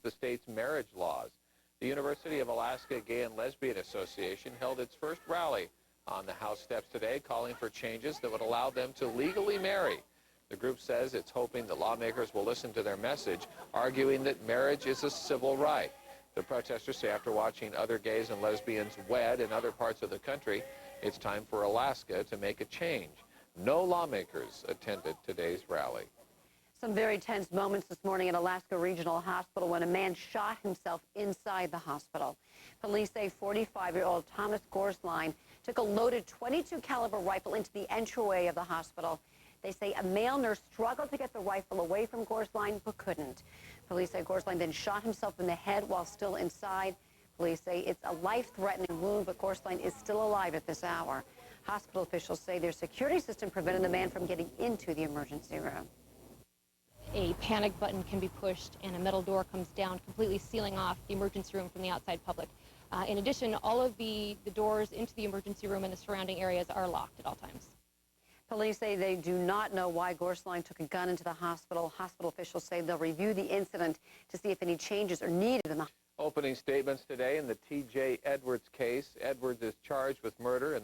the state's marriage laws. The University of Alaska Gay and Lesbian Association held its first rally on the House steps today, calling for changes that would allow them to legally marry. The group says it's hoping that lawmakers will listen to their message, arguing that marriage is a civil right. The protesters say after watching other gays and lesbians wed in other parts of the country, it's time for Alaska to make a change. No lawmakers attended today's rally. Some very tense moments this morning at Alaska Regional Hospital when a man shot himself inside the hospital. Police say 45-year-old Thomas Gorsline took a loaded .22 caliber rifle into the entryway of the hospital. They say a male nurse struggled to get the rifle away from Gorsline but couldn't. Police say Gorsline then shot himself in the head while still inside. Police say it's a life-threatening wound, but Gorsline is still alive at this hour. Hospital officials say their security system prevented the man from getting into the emergency room. A panic button can be pushed and a metal door comes down, completely sealing off the emergency room from the outside public. In addition, all of the doors into the emergency room and the surrounding areas are locked at all times. Police say they do not know why Gorsline took a gun into the hospital. Hospital officials say they'll review the incident to see if any changes are needed in the Opening statements today in the T.J. Edwards case. Edwards is charged with murder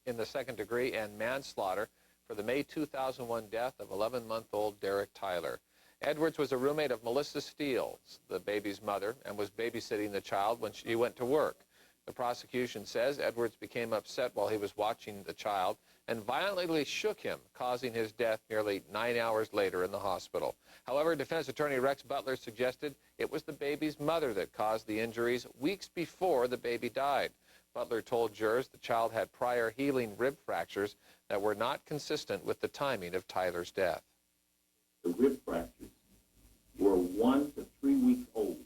in the second degree and manslaughter for the May 2001 death of 11-month-old Derek Tyler. Edwards was a roommate of Melissa Steele's, the baby's mother, and was babysitting the child when she went to work. The prosecution says Edwards became upset while he was watching the child and violently shook him, causing his death nearly 9 hours later in the hospital. However, defense attorney Rex Butler suggested it was the baby's mother that caused the injuries weeks before the baby died. Butler told jurors the child had prior healing rib fractures that were not consistent with the timing of Tyler's death. The rib fractures were 1 to 3 weeks old.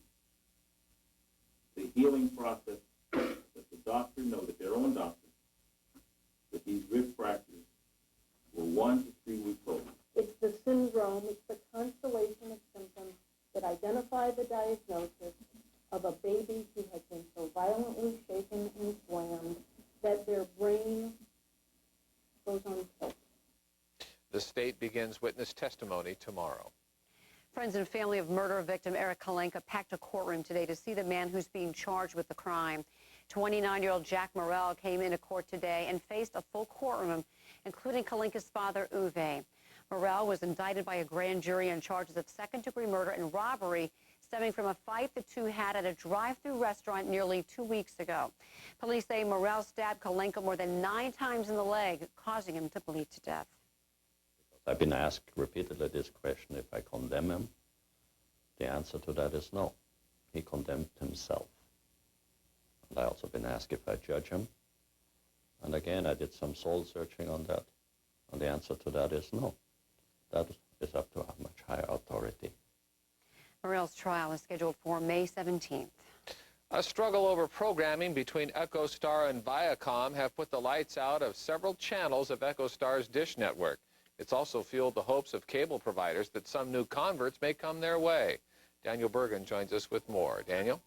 The healing process that the doctor noted, their own doctor, that these rib fractures were 1 to 3 weeks old. It's the syndrome, it's the constellation of symptoms that identify the diagnosis of a baby who has been so violently shaken and slammed that their brain goes on tilt. The state begins witness testimony tomorrow. Friends and family of murder victim Eric Kalenka packed a courtroom today to see the man who's being charged with the crime. 29-year-old Jack Morrell came into court today and faced a full courtroom, including Kalenka's father, Uwe. Morrell was indicted by a grand jury on charges of second-degree murder and robbery stemming from a fight the two had at a drive-through restaurant nearly 2 weeks ago. Police say Morrell stabbed Kalenka more than 9 times in the leg, causing him to bleed to death. I've been asked repeatedly this question, if I condemn him. The answer to that is no. He condemned himself. And I also been asked if I judge him. And again, I did some soul searching on that. And the answer to that is no. That is up to a much higher authority. Morrell's trial is scheduled for May 17th. A struggle over programming between EchoStar and Viacom have put the lights out of several channels of EchoStar's Dish network. It's also fueled the hopes of cable providers that some new converts may come their way. Daniel Bergen joins us with more. Daniel?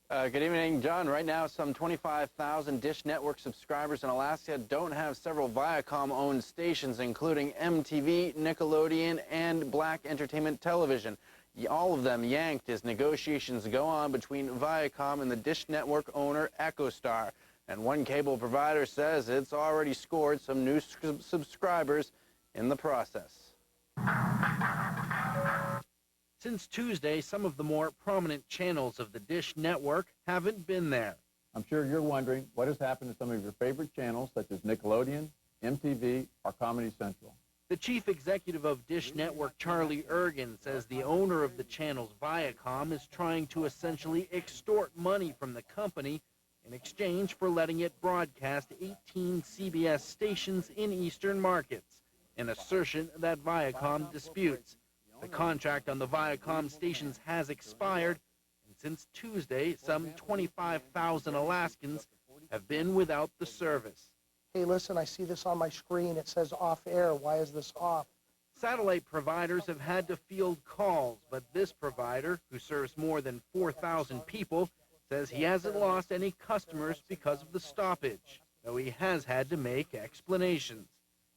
Good evening, John. Right now, some 25,000 Dish Network subscribers in Alaska don't have several Viacom-owned stations, including MTV, Nickelodeon, and Black Entertainment Television. All of them yanked as negotiations go on between Viacom and the Dish Network owner EchoStar. And one cable provider says it's already scored some new subscribers in the process. Since Tuesday, some of the more prominent channels of the Dish Network haven't been there. I'm sure you're wondering what has happened to some of your favorite channels, such as Nickelodeon, MTV, or Comedy Central. The chief executive of Dish Network, Charlie Ergen, says the owner of the channels, Viacom, is trying to essentially extort money from the company in exchange for letting it broadcast 18 CBS stations in eastern markets, an assertion that Viacom disputes. The contract on the Viacom stations has expired, and since Tuesday, some 25,000 Alaskans have been without the service. Hey, listen, I see this on my screen. It says off air. Why is this off? Satellite providers have had to field calls, but this provider, who serves more than 4,000 people, says he hasn't lost any customers because of the stoppage, though he has had to make explanations.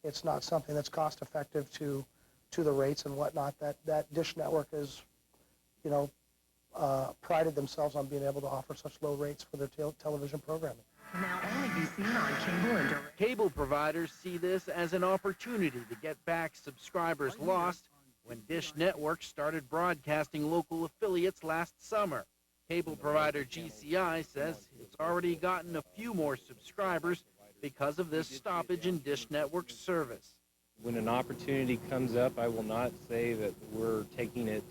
It's not something that's cost effective to the rates and whatnot that Dish Network is, prided themselves on being able to offer such low rates for their television programming. Now only be seen on cable and direct. Cable providers see this as an opportunity to get back subscribers lost when Dish Network started broadcasting local affiliates last summer. Cable provider GCI says it's already gotten a few more subscribers because of this stoppage in Dish Network's service. When an opportunity comes up, I will not say that we're taking it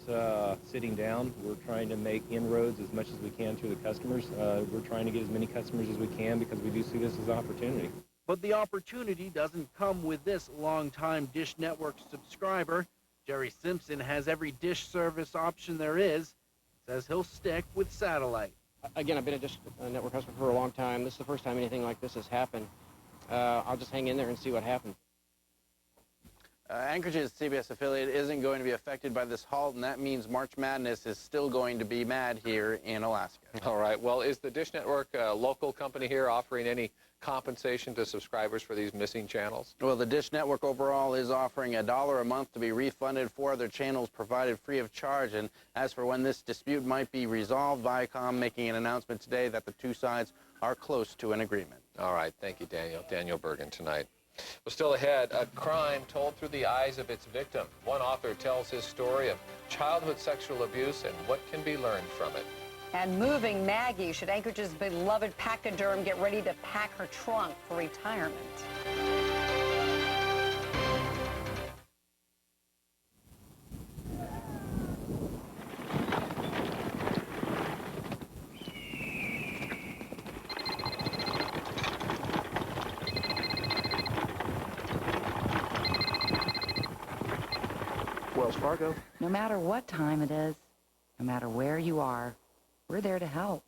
sitting down. We're trying to make inroads as much as we can to the customers. We're trying to get as many customers as we can because we do see this as an opportunity. But the opportunity doesn't come with this longtime Dish Network subscriber. Jerry Simpson has every Dish service option there is, says he'll stick with satellite. Again, I've been a Dish Network customer for a long time. This is the first time anything like this has happened. I'll just hang in there and see what happens. Anchorage's CBS affiliate isn't going to be affected by this halt, and that means March Madness is still going to be mad here in Alaska. All right. Well, is the Dish Network a local company here offering any compensation to subscribers for these missing channels? Well, the Dish Network overall is offering $1 a month to be refunded for other channels provided free of charge. And as for when this dispute might be resolved, Viacom making an announcement today that the two sides are close to an agreement. All right. Thank you, Daniel. Daniel Bergen tonight. Well, still ahead, a crime told through the eyes of its victim. One author tells his story of childhood sexual abuse and what can be learned from it. And moving Maggie, should Anchorage's beloved pachyderm get ready to pack her trunk for retirement? Wells Fargo. No matter what time it is, no matter where you are, we're there to help.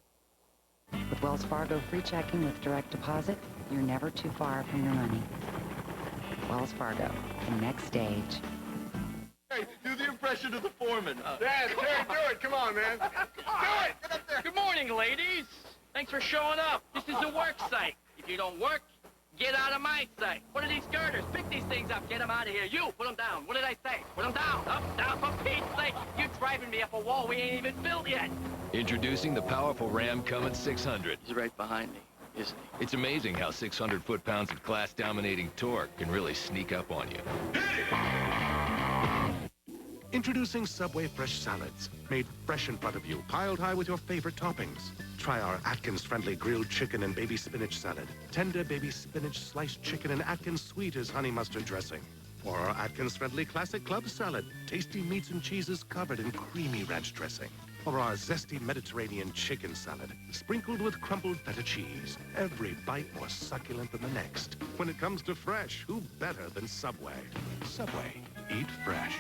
With Wells Fargo free checking with direct deposit, you're never too far from your money. Wells Fargo, the next stage. Hey, do the impression of the foreman. Yeah, Terry, do it. Come on, man. Do it. Get up there. Good morning, ladies. Thanks for showing up. This is a work site. If you don't work, get out of my sight. What are these girders? Pick these things up. Get them out of here. You, put them down. What did I say? Put them down. Up, down, for Pete's sake. You're driving me up a wall we ain't even built yet. Introducing the powerful Ram Cummins 600. He's right behind me, isn't he? It's amazing how 600 foot-pounds of class-dominating torque can really sneak up on you. Introducing Subway Fresh Salads, made fresh in front of you, piled high with your favorite toppings. Try our Atkins-friendly grilled chicken and baby spinach salad, tender baby spinach sliced chicken and Atkins sweet as honey mustard dressing. Or our Atkins-friendly classic club salad, tasty meats and cheeses covered in creamy ranch dressing. Or our zesty Mediterranean chicken salad, sprinkled with crumbled feta cheese. Every bite more succulent than the next. When it comes to fresh, who better than Subway? Subway, eat fresh.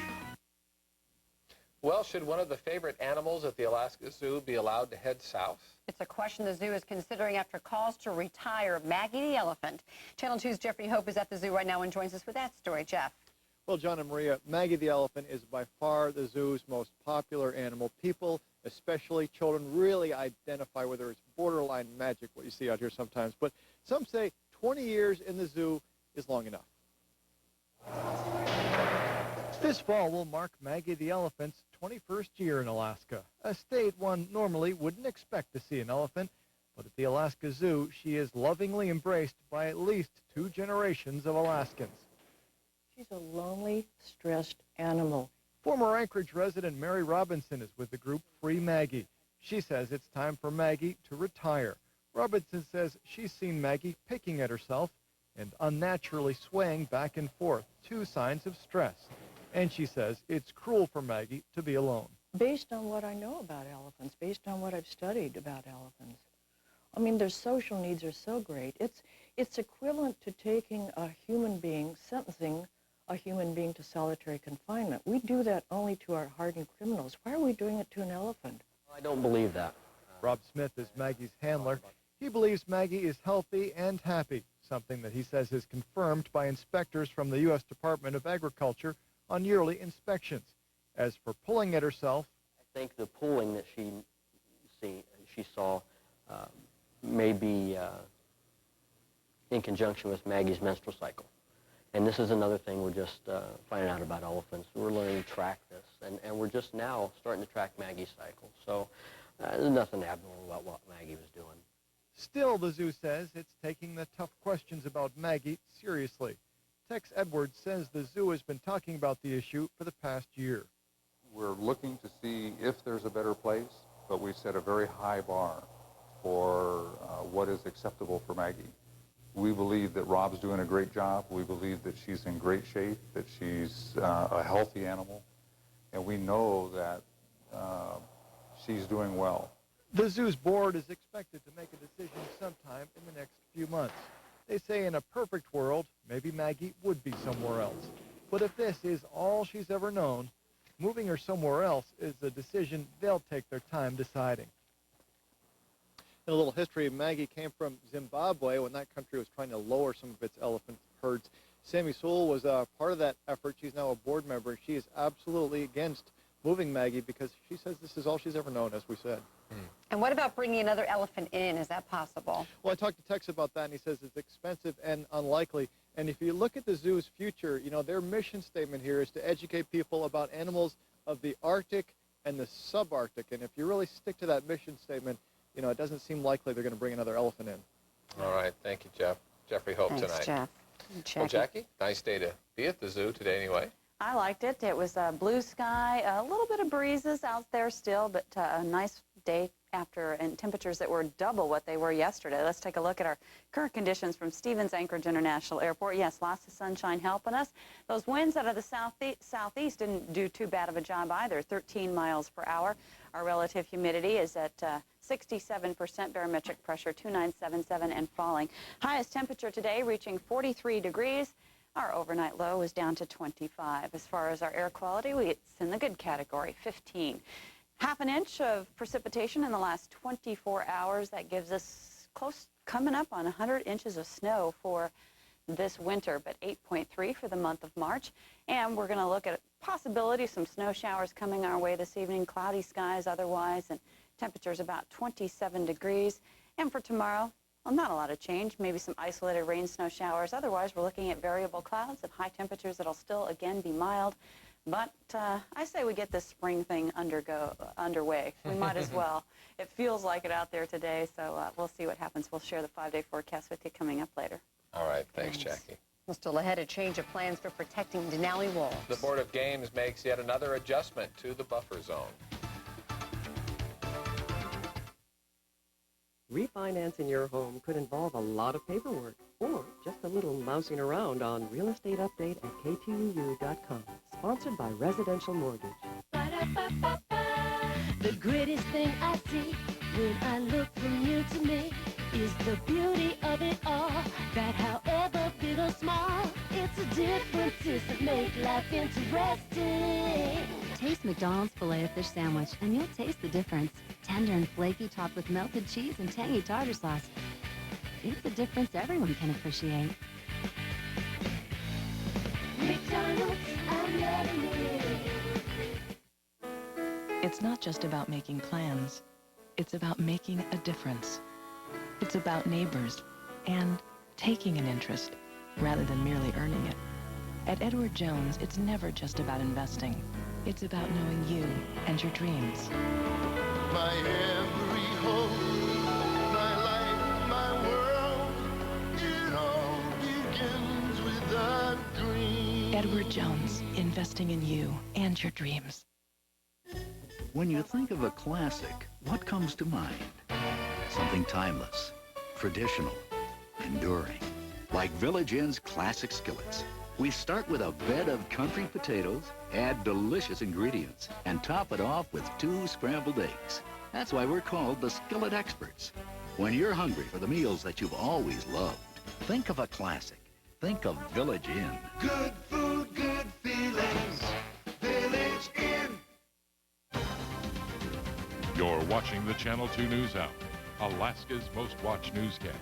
Well, should one of the favorite animals at the Alaska Zoo be allowed to head south? It's a question the zoo is considering after calls to retire Maggie the elephant. Channel 2's Jeffrey Hope is at the zoo right now and joins us with that story. Jeff. Well, John and Maria, Maggie the elephant is by far the zoo's most popular animal. People, especially children, really identify with her. It's borderline magic what you see out here sometimes. But some say 20 years in the zoo is long enough. This fall will mark Maggie the elephant's 21st year in Alaska, a state one normally wouldn't expect to see an elephant, but at the Alaska Zoo, she is lovingly embraced by at least 2 generations of Alaskans. She's a lonely, stressed animal. Former Anchorage resident Mary Robinson is with the group Free Maggie. She says it's time for Maggie to retire. Robinson says she's seen Maggie picking at herself and unnaturally swaying back and forth, 2 signs of stress. And she says it's cruel for Maggie to be alone. Based on what I know about elephants, based on what I've studied about elephants, I mean, their social needs are so great. It's equivalent to taking a human being, sentencing a human being to solitary confinement. We do that only to our hardened criminals. Why are we doing it to an elephant? I don't believe that. Rob Smith is Maggie's handler. He believes Maggie is healthy and happy, something that he says is confirmed by inspectors from the U.S. Department of Agriculture on yearly inspections. As for pulling at herself, I think the pulling that she saw may be in conjunction with Maggie's menstrual cycle. And this is another thing we're just finding out about elephants. We're learning to track this. and we're just now starting to track Maggie's cycle. So there's nothing abnormal about what Maggie was doing. Still, the zoo says it's taking the tough questions about Maggie seriously. Tex Edwards says the zoo has been talking about the issue for the past year. We're looking to see if there's a better place, but we set a very high bar for what is acceptable for Maggie. We believe that Rob's doing a great job. We believe that she's in great shape, that she's a healthy animal, and we know that she's doing well. The zoo's board is expected to make a decision sometime in the next few months. They say in a perfect world, maybe Maggie would be somewhere else. But if this is all she's ever known, moving her somewhere else is a decision they'll take their time deciding. In a little history, Maggie came from Zimbabwe when that country was trying to lower some of its elephant herds. Sammy Sewell was part of that effort. She's now a board member. She is absolutely against moving Maggie because she says this is all she's ever known, as we said. And what about bringing another elephant in? Is that possible? Well, I talked to Tex about that, and he says it's expensive and unlikely. And if you look at the zoo's future, you know, their mission statement here is to educate people about animals of the Arctic and the subarctic. And if you really stick to that mission statement, you know, it doesn't seem likely they're going to bring another elephant in. All right. Thank you, Jeff. Jeffrey Hope Thanks, tonight. Jeff. Well, Jackie, nice day to be at the zoo today anyway. I liked it. It was a blue sky, a little bit of breezes out there still, but a nice day after, and temperatures that were double what they were yesterday. Let's take a look at our current conditions from Stevens Anchorage International Airport. Yes, lots of sunshine helping us. Those winds out of the southeast didn't do too bad of a job either, 13 miles per hour. Our relative humidity is at 67%, barometric pressure 2977 and falling. Highest temperature today reaching 43 degrees. Our overnight low was down to 25. As far as our air quality, it's in the good category, 15. Half an inch of precipitation in the last 24 hours. That gives us coming up on 100 inches of snow for this winter, but 8.3 for the month of March. And we're going to look at possibility some snow showers coming our way this evening, cloudy skies otherwise, and temperatures about 27 degrees. And for tomorrow, well, not a lot of change, maybe some isolated rain, snow showers. Otherwise, we're looking at variable clouds and high temperatures that'll still, again, be mild. But I say we get this spring thing underway. We might as well. It feels like it out there today, so we'll see what happens. We'll share the 5-day forecast with you coming up later. All right. Thanks, Jackie. We're still ahead of change of plans for protecting Denali wolves. The Board of Games makes yet another adjustment to the buffer zone. Refinancing your home could involve a lot of paperwork or just a little mousing around on Real Estate Update at KTUU.com. Sponsored by Residential Mortgage. The greatest thing I see when I look from you to me is the beauty of it all. That however big or small, it's the differences that make life interesting. Taste McDonald's Filet-O-Fish sandwich, and you'll taste the difference. Tender and flaky, topped with melted cheese and tangy tartar sauce. It's a difference everyone can appreciate. McDonald's, I'm loving it. It's not just about making plans. It's about making a difference. It's about neighbors and taking an interest rather than merely earning it. At Edward Jones, it's never just about investing. It's about knowing you and your dreams. My every hope, my life, my world, it all begins with a dream. Edward Jones, investing in you and your dreams. When you think of a classic, what comes to mind? Something timeless, traditional, enduring. Like Village Inn's classic skillets. We start with a bed of country potatoes, add delicious ingredients, and top it off with 2 scrambled eggs. That's why we're called the Skillet Experts. When you're hungry for the meals that you've always loved, think of a classic. Think of Village Inn. Good food, good feelings. Village Inn. You're watching the Channel 2 News Hour, Alaska's most watched newscast.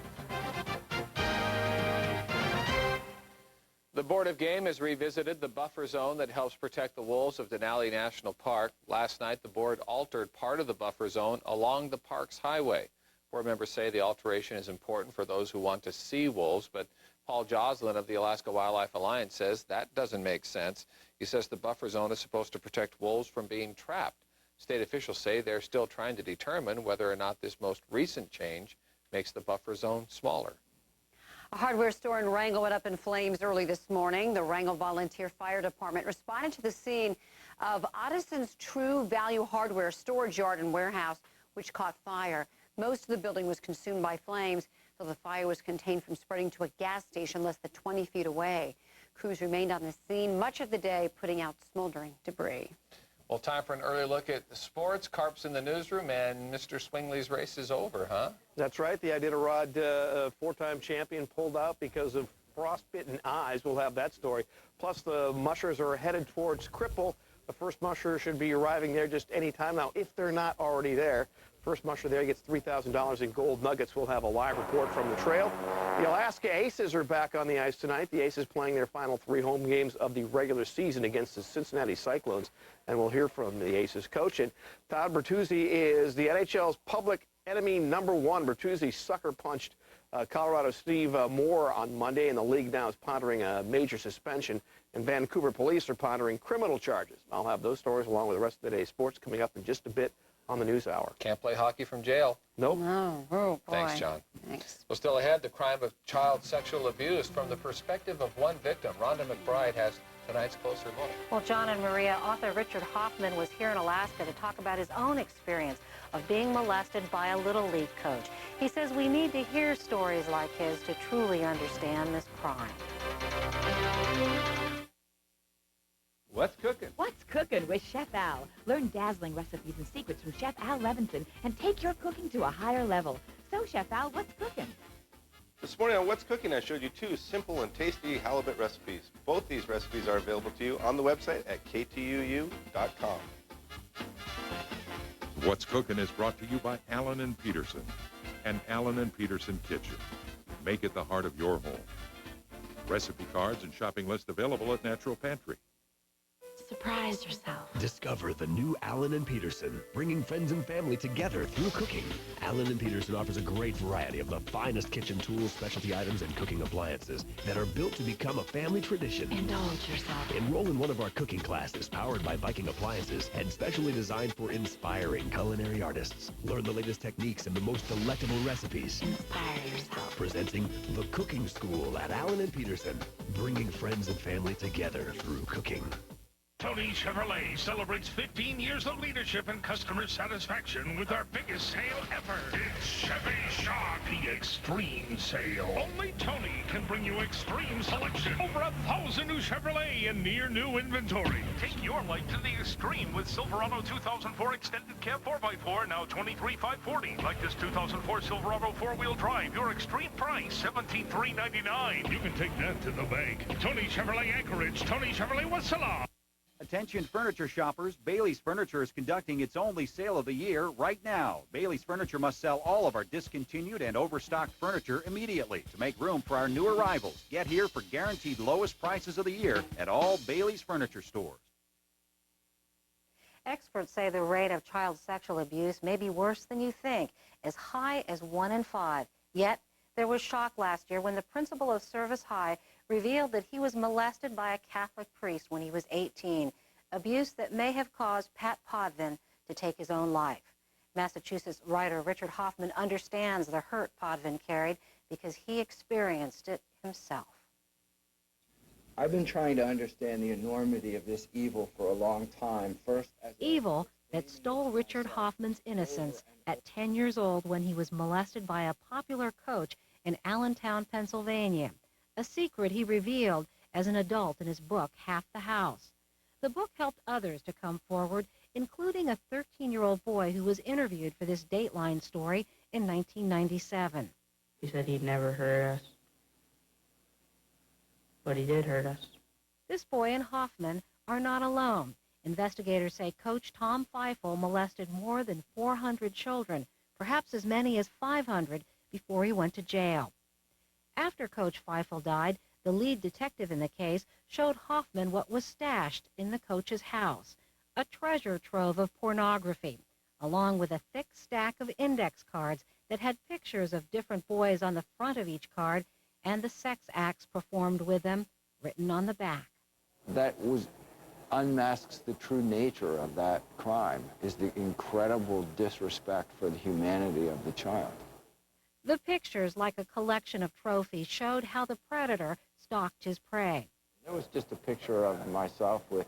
The Board of Game has revisited the buffer zone that helps protect the wolves of Denali National Park. Last night, the board altered part of the buffer zone along the park's highway. Board members say the alteration is important for those who want to see wolves, but Paul Joslin of the Alaska Wildlife Alliance says that doesn't make sense. He says the buffer zone is supposed to protect wolves from being trapped. State officials say they're still trying to determine whether or not this most recent change makes the buffer zone smaller. A hardware store in Wrangell went up in flames early this morning. The Wrangell Volunteer Fire Department responded to the scene of Ottison's True Value Hardware storage yard and warehouse, which caught fire. Most of the building was consumed by flames, though the fire was contained from spreading to a gas station less than 20 feet away. Crews remained on the scene much of the day, putting out smoldering debris. Well, time for an early look at the sports. Carp's in the newsroom, and Mr. Swingley's race is over, huh? That's right. The Iditarod four-time champion pulled out because of frostbitten eyes. We'll have that story. Plus, the mushers are headed towards Cripple. The first musher should be arriving there just any time now, if they're not already there. First musher there gets $3,000 in gold nuggets. We'll have a live report from the trail. The Alaska Aces are back on the ice tonight. The Aces playing their final 3 home games of the regular season against the Cincinnati Cyclones. And we'll hear from the Aces coach. And Todd Bertuzzi is the NHL's public enemy #1. Bertuzzi sucker punched Colorado Steve Moore on Monday, and the league now is pondering a major suspension. And Vancouver police are pondering criminal charges. I'll have those stories along with the rest of the day's sports coming up in just a bit on the News Hour. Can't play hockey from jail. Nope. No. Oh, boy. Thanks, John. Thanks. Well, still ahead, the crime of child sexual abuse from the perspective of one victim. Rhonda McBride has tonight's closer look. Well, John and Maria, author Richard Hoffman was here in Alaska to talk about his own experience of being molested by a Little League coach. He says we need to hear stories like his to truly understand this crime. What's cooking? What's cooking with Chef Al? Learn dazzling recipes and secrets from Chef Al Levinson and take your cooking to a higher level. So, Chef Al, what's cooking? This morning on What's Cooking, I showed you 2 simple and tasty halibut recipes. Both these recipes are available to you on the website at KTUU.com. What's Cooking is brought to you by Allen & Peterson and Allen & Peterson Kitchen. Make it the heart of your home. Recipe cards and shopping list available at Natural Pantry. Surprise yourself. Discover the new Allen & Peterson, bringing friends and family together through cooking. Allen & Peterson offers a great variety of the finest kitchen tools, specialty items, and cooking appliances that are built to become a family tradition. Indulge yourself. Enroll in one of our cooking classes powered by Viking Appliances and specially designed for inspiring culinary artists. Learn the latest techniques and the most delectable recipes. Inspire yourself. Presenting The Cooking School at Allen & Peterson, bringing friends and family together through cooking. Tony Chevrolet celebrates 15 years of leadership and customer satisfaction with our biggest sale ever. It's Chevy Shock, the Extreme Sale. Only Tony can bring you extreme selection. Over 1,000 new Chevrolet and near new inventory. Take your life to the extreme with Silverado 2004 Extended Cab 4x4, now $23,540. Like this 2004 Silverado 4-wheel drive, your extreme price, $17,399. You can take that to the bank. Tony Chevrolet Anchorage, Tony Chevrolet Wasilla. Attention furniture shoppers, Bailey's Furniture is conducting its only sale of the year right now. Bailey's Furniture must sell all of our discontinued and overstocked furniture immediately to make room for our new arrivals. Get here for guaranteed lowest prices of the year at all Bailey's Furniture stores. Experts say the rate of child sexual abuse may be worse than you think, as high as 1 in 5. Yet, there was shock last year when the principal of Service High revealed that he was molested by a Catholic priest when he was 18, abuse that may have caused Pat Podvin to take his own life. Massachusetts writer Richard Hoffman understands the hurt Podvin carried because he experienced it himself. I've been trying to understand the enormity of this evil for a long time. First, as evil that stole Richard Hoffman's innocence at 10 years old when he was molested by a popular coach in Allentown, Pennsylvania. A secret he revealed as an adult in his book, Half the House. The book helped others to come forward, including a 13-year-old boy who was interviewed for this Dateline story in 1997. He said he'd never hurt us, but he did hurt us. This boy and Hoffman are not alone. Investigators say Coach Tom Feifel molested more than 400 children, perhaps as many as 500, before he went to jail. After Coach Feifel died, the lead detective in the case showed Hoffman what was stashed in the coach's house, a treasure trove of pornography, along with a thick stack of index cards that had pictures of different boys on the front of each card and the sex acts performed with them, written on the back. That unmasks the true nature of that crime, is the incredible disrespect for the humanity of the child. The pictures, like a collection of trophies, showed how the predator stalked his prey. It was just a picture of myself with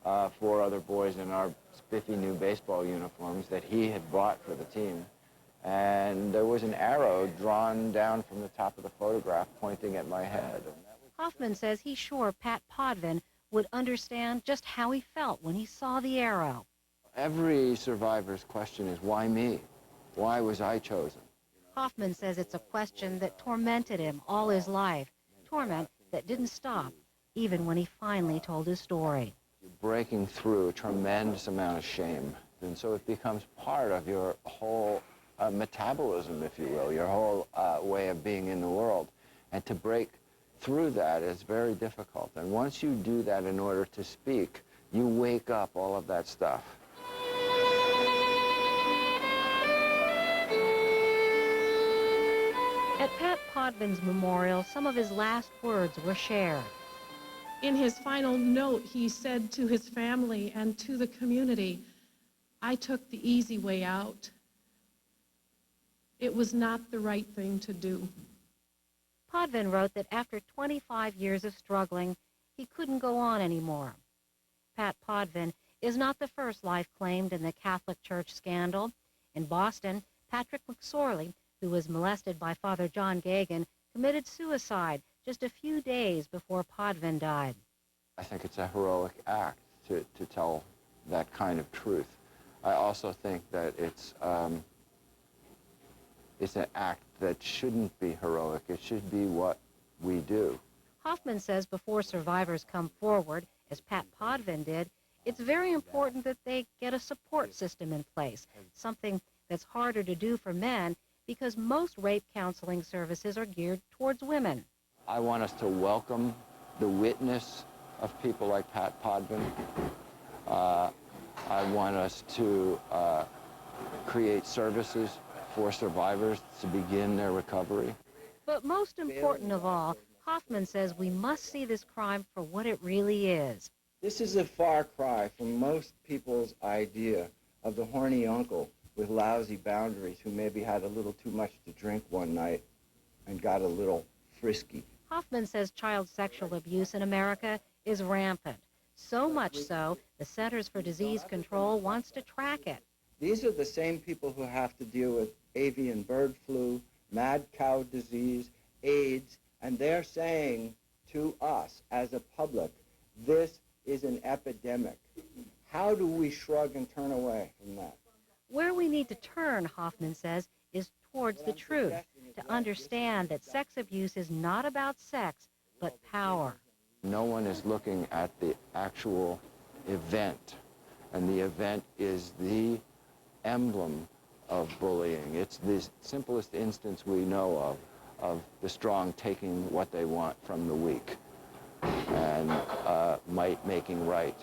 4 other boys in our spiffy new baseball uniforms that he had bought for the team. And there was an arrow drawn down from the top of the photograph pointing at my head. Hoffman says he's sure Pat Podvin would understand just how he felt when he saw the arrow. Every survivor's question is, why me? Why was I chosen? Hoffman says it's a question that tormented him all his life, torment that didn't stop even when he finally told his story. You're breaking through a tremendous amount of shame, and so it becomes part of your whole metabolism, if you will, your whole way of being in the world. And to break through that is very difficult. And once you do that in order to speak, you wake up all of that stuff. At Pat Podvin's memorial, some of his last words were shared. In his final note, he said to his family and to the community, "I took the easy way out. It was not the right thing to do." Podvin wrote that after 25 years of struggling, he couldn't go on anymore. Pat Podvin is not the first life claimed in the Catholic Church scandal. In Boston, Patrick McSorley, who was molested by Father John Gagan, committed suicide just a few days before Podvin died. I think it's a heroic act to tell that kind of truth. I also think that it's an act that shouldn't be heroic. It should be what we do. Hoffman says before survivors come forward, as Pat Podvin did, it's very important that they get a support system in place, something that's harder to do for men because most rape counseling services are geared towards women. I want us to welcome the witness of people like Pat Podvin. I want us to create services for survivors to begin their recovery. But most important of all, Hoffman says we must see this crime for what it really is. This is a far cry from most people's idea of the horny uncle with lousy boundaries who maybe had a little too much to drink one night and got a little frisky. Hoffman says child sexual abuse in America is rampant. So much so, the Centers for Disease Control wants to track it. These are the same people who have to deal with avian bird flu, mad cow disease, AIDS, and they're saying to us as a public, this is an epidemic. How do we shrug and turn away from that? Where we need to turn, Hoffman says, is towards the truth, to understand that sex abuse is not about sex, but power. No one is looking at the actual event, and the event is the emblem of bullying. It's the simplest instance we know of the strong taking what they want from the weak and might making right.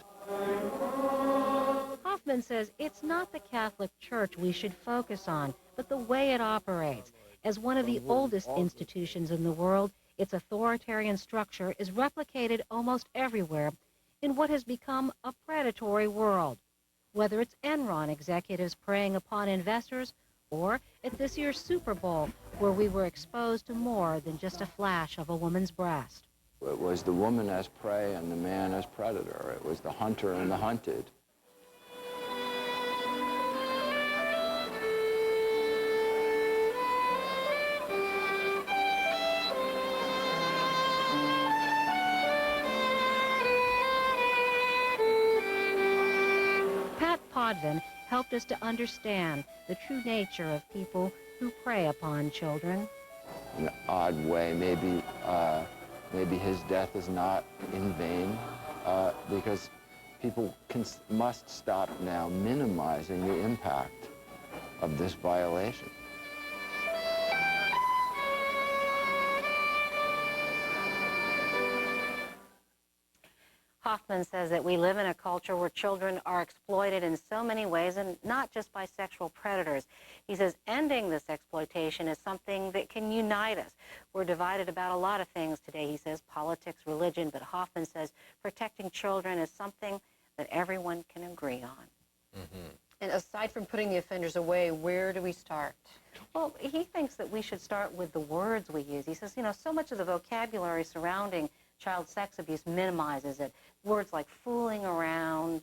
Hoffman says it's not the Catholic Church we should focus on, but the way it operates. As one of the oldest institutions in the world, its authoritarian structure is replicated almost everywhere in what has become a predatory world. Whether it's Enron executives preying upon investors or at this year's Super Bowl, where we were exposed to more than just a flash of a woman's breast. It was the woman as prey and the man as predator. It was the hunter and the hunted. Pat Podvin helped us to understand the true nature of people who prey upon children. In an odd way, maybe his death is not in vain, because people must stop now minimizing the impact of this violation. Hoffman says that we live in a culture where children are exploited in so many ways, and not just by sexual predators. He says ending this exploitation is something that can unite us. We're divided about a lot of things today, he says, politics, religion, but Hoffman says protecting children is something that everyone can agree on. And aside from putting the offenders away, where do we start? Well, he thinks that we should start with the words we use. He says, you know, so much of the vocabulary surrounding child sex abuse minimizes it. Words like fooling around,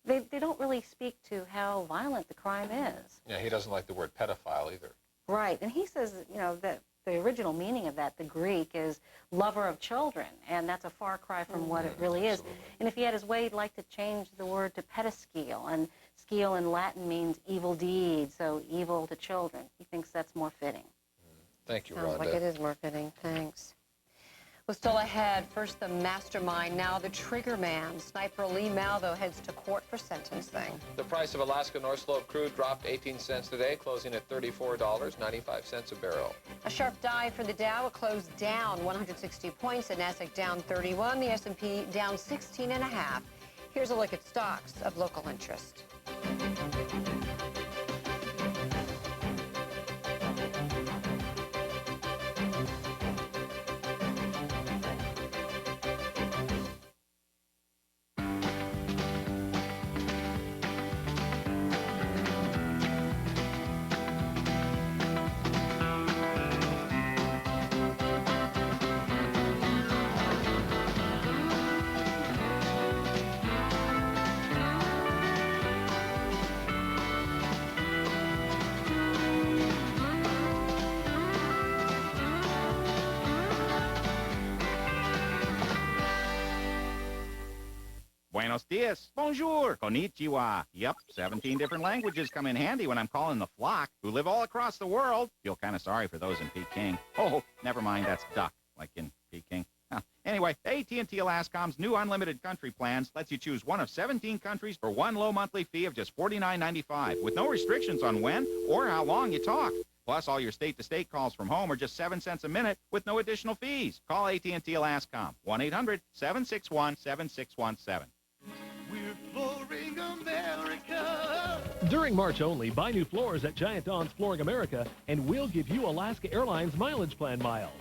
they don't really speak to how violent the crime is. Yeah, he doesn't like the word pedophile either. Right, and he says, you know, that the original meaning of that, the Greek, is lover of children, and that's a far cry from what it really is. Absolutely. And if he had his way, he'd like to change the word to pedoscale, and scale in Latin means evil deed, so evil to children. He thinks that's more fitting. Thank you, Sounds Rhonda. like it is more fitting. Thanks. Well, still ahead, first the mastermind, now the trigger man. Sniper Lee Malvo heads to court for sentencing. The price of Alaska North Slope crude dropped 18 cents today, closing at $34.95 a barrel. A sharp dive for the Dow. It closed down 160 points. The Nasdaq down 31. The S&P down 16.5. Here's a look at stocks of local interest. Buenos dias, bonjour, konnichiwa. Yep, 17 different languages come in handy when I'm calling the flock, who live all across the world. Feel kind of sorry for those in Peking. Oh, never mind, that's duck, like in Peking. Anyway, AT&T Alascom's new unlimited country plans lets you choose one of 17 countries for one low monthly fee of just $49.95, with no restrictions on when or how long you talk. Plus, all your state-to-state calls from home are just 7 cents a minute with no additional fees. Call AT&T Alascom, 1-800-761-7617. We're flooring America. During March only, buy new floors at Giant Dawn's Flooring America, and we'll give you Alaska Airlines Mileage Plan miles.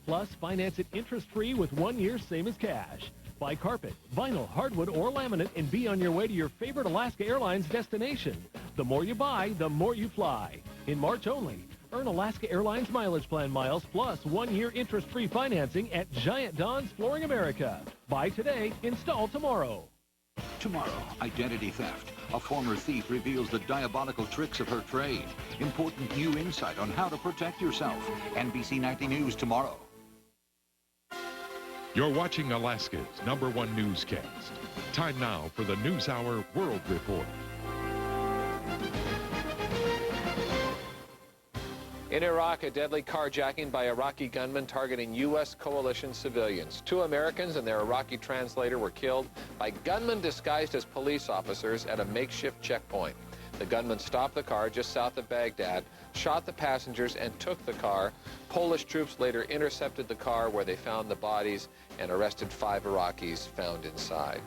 Plus, finance it interest-free with 1 year, same as cash. Buy carpet, vinyl, hardwood, or laminate, and be on your way to your favorite Alaska Airlines destination. The more you buy, the more you fly. In March only, earn Alaska Airlines Mileage Plan miles plus 1 year interest-free financing at Giant Dawn's Flooring America. Buy today, install tomorrow. Tomorrow, identity theft. A former thief reveals the diabolical tricks of her trade. Important new insight on how to protect yourself. NBC 90 News tomorrow. You're watching Alaska's #1 newscast. Time now for the NewsHour World Report. In Iraq, a deadly carjacking by Iraqi gunmen targeting U.S. coalition civilians. 2 Americans and their Iraqi translator were killed by gunmen disguised as police officers at a makeshift checkpoint. The gunmen stopped the car just south of Baghdad, shot the passengers, and took the car. Polish troops later intercepted the car where they found the bodies and arrested 5 Iraqis found inside.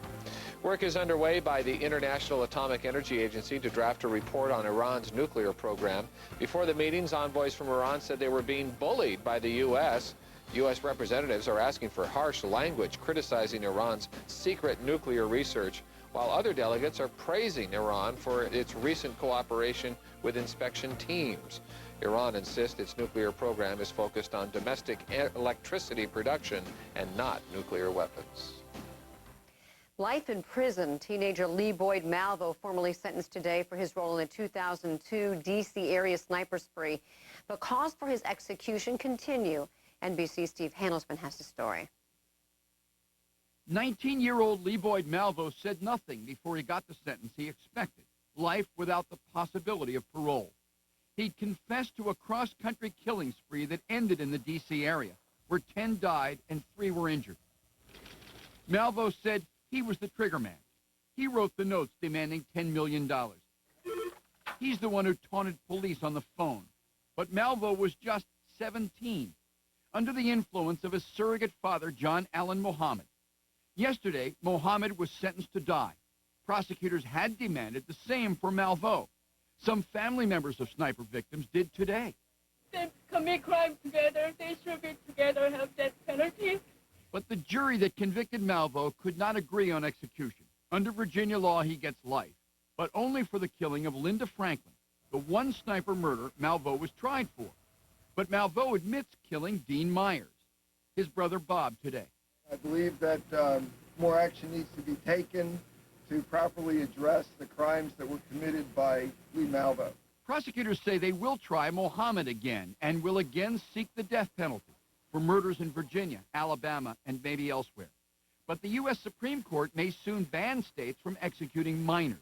Work is underway by the International Atomic Energy Agency to draft a report on Iran's nuclear program. Before the meetings, envoys from Iran said they were being bullied by the U.S. U.S. representatives are asking for harsh language criticizing Iran's secret nuclear research, while other delegates are praising Iran for its recent cooperation with inspection teams. Iran insists its nuclear program is focused on domestic electricity production and not nuclear weapons. Life in prison. Teenager Lee Boyd Malvo formally sentenced today for his role in the 2002 D.C. area sniper spree. The calls for his execution continue. NBC's Steve Handelsman has the story. 19-year-old Lee Boyd Malvo said nothing before he got the sentence he expected, life without the possibility of parole. He'd confessed to a cross-country killing spree that ended in the D.C. area, where 10 died and 3 were injured. Malvo said he was the trigger man. He wrote the notes demanding $10 million. He's the one who taunted police on the phone. But Malvo was just 17, under the influence of his surrogate father, John Allen Muhammad. Yesterday, Mohammed was sentenced to die. Prosecutors had demanded the same for Malveaux. Some family members of sniper victims did today. They commit crime together, they should be together, have death penalty. But the jury that convicted Malveaux could not agree on execution. Under Virginia law, he gets life, but only for the killing of Linda Franklin, the one sniper murder Malveaux was tried for. But Malveaux admits killing Dean Myers. His brother Bob today. I believe that more action needs to be taken to properly address the crimes that were committed by Lee Malveaux. Prosecutors say they will try Mohammed again and will again seek the death penalty for murders in Virginia, Alabama, and maybe elsewhere. But the U.S. Supreme Court may soon ban states from executing minors,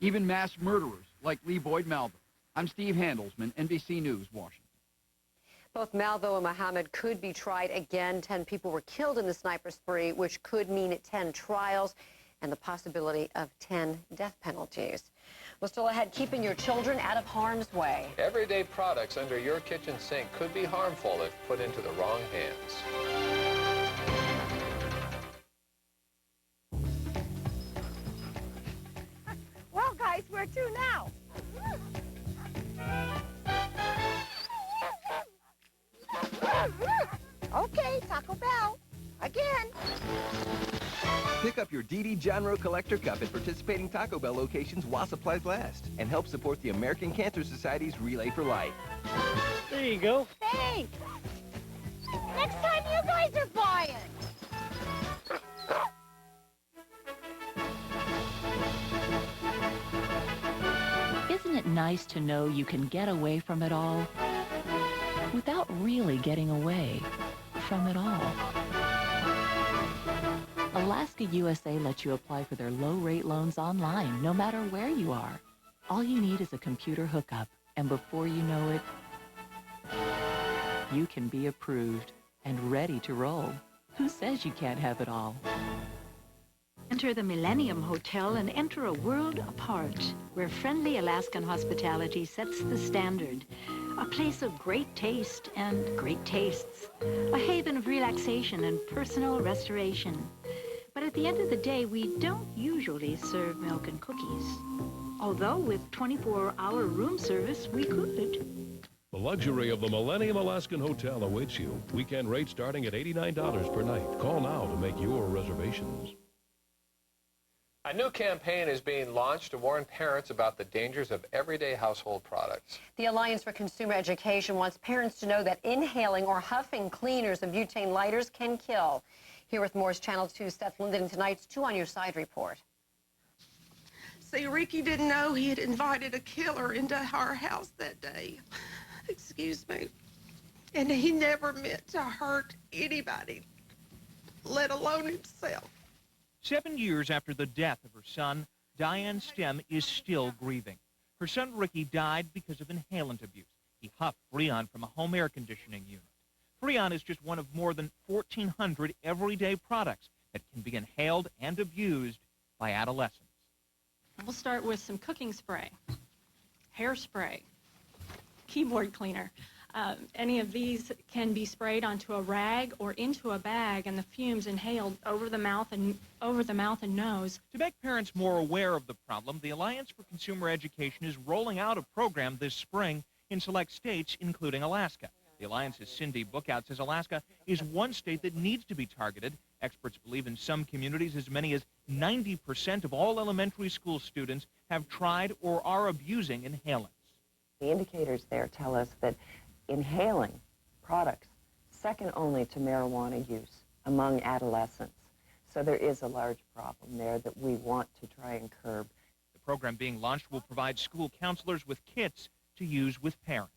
even mass murderers like Lee Boyd Malveaux. I'm Steve Handelsman, NBC News, Washington. Both Malveaux and Mohammed could be tried again. 10 people were killed in the sniper spree, which could mean 10 trials and the possibility of 10 death penalties. Well, still ahead, keeping your children out of harm's way. Everyday products under your kitchen sink could be harmful if put into the wrong hands. Well, guys, where to now? Okay, Taco Bell. Again. Pick up your DD Genre Collector Cup at participating Taco Bell locations while supplies last and help support the American Cancer Society's Relay for Life. There you go. Thanks. Next time you guys are buying. Isn't it nice to know you can get away from it all without really getting away from it all? Alaska USA lets you apply for their low-rate loans online, no matter where you are. All you need is a computer hookup, and before you know it, you can be approved and ready to roll. Who says you can't have it all? Enter the Millennium Hotel and enter a world apart, where friendly Alaskan hospitality sets the standard. A place of great taste and great tastes. A haven of relaxation and personal restoration. But at the end of the day, we don't usually serve milk and cookies. Although with 24-hour room service, we could. The luxury of the Millennium Alaskan Hotel awaits you. Weekend rate starting at $89 per night. Call now to make your reservations. A new campaign is being launched to warn parents about the dangers of everyday household products. The Alliance for Consumer Education wants parents to know that inhaling or huffing cleaners and butane lighters can kill. Here with more is Channel 2's Seth Linden in tonight's 2 on Your Side report. See, Ricky didn't know he had invited a killer into our house that day. Excuse me. And he never meant to hurt anybody, let alone himself. 7 years after the death of her son, Diane Stem is still grieving. Her son Ricky died because of inhalant abuse. He huffed Freon from a home air conditioning unit. Freon is just one of more than 1,400 everyday products that can be inhaled and abused by adolescents. We'll start with some cooking spray, hairspray, keyboard cleaner. Any of these can be sprayed onto a rag or into a bag, and the fumes inhaled over the mouth and nose. To make parents more aware of the problem, the Alliance for Consumer Education is rolling out a program this spring in select states, including Alaska. The Alliance's Cindy Bookout says Alaska is one state that needs to be targeted. Experts believe in some communities as many as 90% of all elementary school students have tried or are abusing inhalants. The indicators there tell us that inhaling products second only to marijuana use among adolescents. So there is a large problem there that we want to try and curb. The program being launched will provide school counselors with kits to use with parents.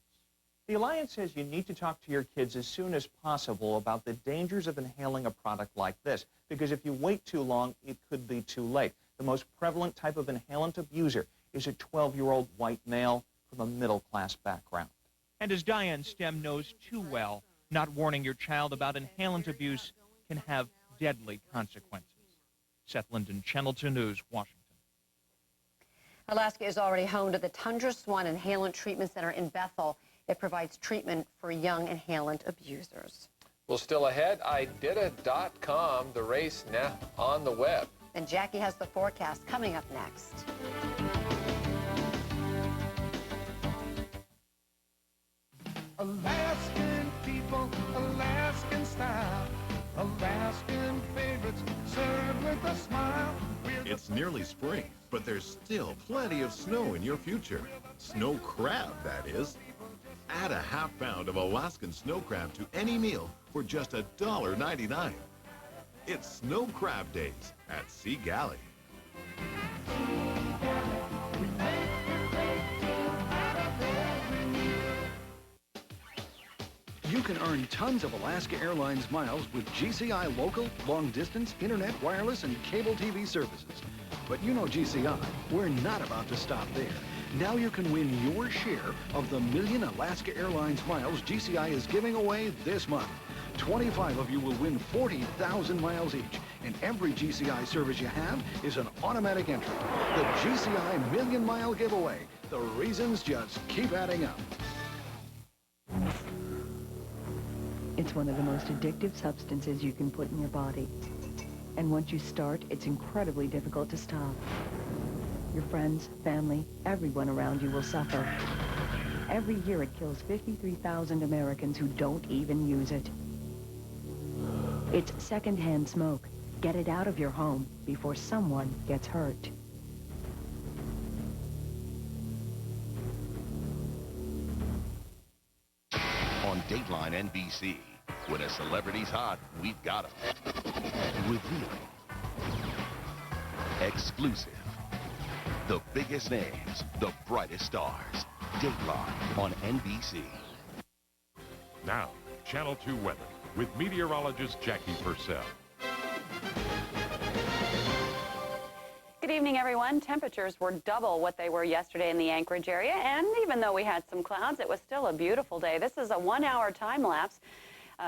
The Alliance says you need to talk to your kids as soon as possible about the dangers of inhaling a product like this, because if you wait too long, it could be too late. The most prevalent type of inhalant abuser is a 12-year-old white male from a middle-class background. And as Diane Stem knows too well, not warning your child about inhalant abuse can have deadly consequences. Seth Linden, Channel 2 News, Washington. Alaska is already home to the Tundra Swan Inhalant Treatment Center in Bethel. It provides treatment for young inhalant abusers. Well, still ahead, idita.com, the race now on the web. And Jackie has the forecast coming up next. Alaskan people, Alaskan style, Alaskan favorites served with a smile. It's nearly spring, but there's still plenty of snow in your future. Snow crab, that is. Add a half pound of Alaskan snow crab to any meal for just $1.99. It's Snow Crab Days at Sea Galley. You can earn tons of Alaska Airlines miles with GCI local, long-distance, internet, wireless, and cable TV services. But you know GCI, we're not about to stop there. Now you can win your share of the million Alaska Airlines miles GCI is giving away this month. 25 of you will win 40,000 miles each, and every GCI service you have is an automatic entry. The GCI Million Mile Giveaway. The reasons just keep adding up. It's one of the most addictive substances you can put in your body. And once you start, it's incredibly difficult to stop. Your friends, family, everyone around you will suffer. Every year it kills 53,000 Americans who don't even use it. It's secondhand smoke. Get it out of your home before someone gets hurt. On Dateline NBC, when a celebrity's hot, we've got him. Revealing. Exclusive. The biggest names, the brightest stars. Dateline on NBC. Now, Channel 2 weather with meteorologist Jackie Purcell. Good evening, everyone. Temperatures were double what they were yesterday in the Anchorage area, and even though we had some clouds, it was still a beautiful day. This is a 1-hour time lapse